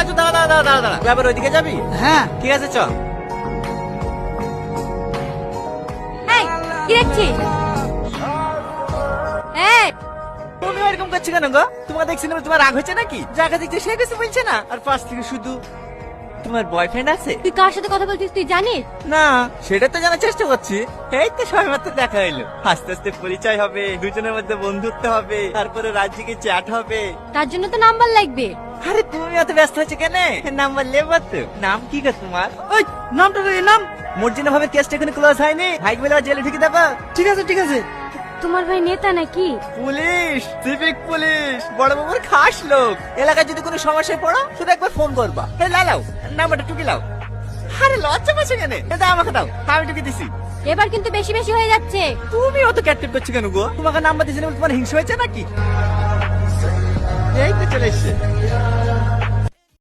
আছো, দাঁড়া দাঁড়া দাঁড়া দাঁড়া, তুই আবার ওইদিকে যাবি? হ্যাঁ ঠিক আছে চ। এই কি দেখছিস? এই তুমি এরকম করছো কেন গো? তোমার দেখছি না, তোমার রাগ হচ্ছে নাকি? যাকে দেখছি সে কিছু বলছে না, আর পাশ থেকে শুধু তোমার বয়ফ্রেন্ড আছে? তুই কার সাথে কথা বলছিস তুই জানিস? না, সেটা তো জানার চেষ্টা করছি। এই তো সবাই মাত্র দেখা হইলো, আস্তে আস্তে পরিচয় হবে, দুজনের মধ্যে বন্ধুত্ব হবে, তারপরে রাজ্যকে চ্যাট হবে। তার জন্য তো নাম্বার লাগবে। আরে তুমি এত ব্যস্ত হচ্ছে কেন? নাম্বার লেবো তো। নাম কি গো তোমার? ওই নামটা রে নাম। মর্জিনা ভাবে কেসটা এখনো ক্লোজ হয়নি, হাইক বেলা জেলে ঢুকে দেবো। ঠিক আছে ঠিক আছে। তোমার ভাই নেতা নাকি? পুলিশ, সিভিক পুলিশ, বড় বাবুর খাস লোক। এলাকায় যদি কোনো সমস্যায় পড়ো শুধু একবার ফোন করবা। হে লাও নাম্বারটা টুকি লাও। আরে লজ্জা পাচ্ছে কেন? এটা আমাকে দাও, আমি টুকি দিছি। এবার কিন্তু বেশি বেশি হয়ে যাচ্ছে। তুমি অত ক্যাটকেট করছো কেন গো? তোমাকে নাম্বার দিয়েছিলাম, তোমার হিংসা হয়েছে নাকি? এই তো চলে এসছে।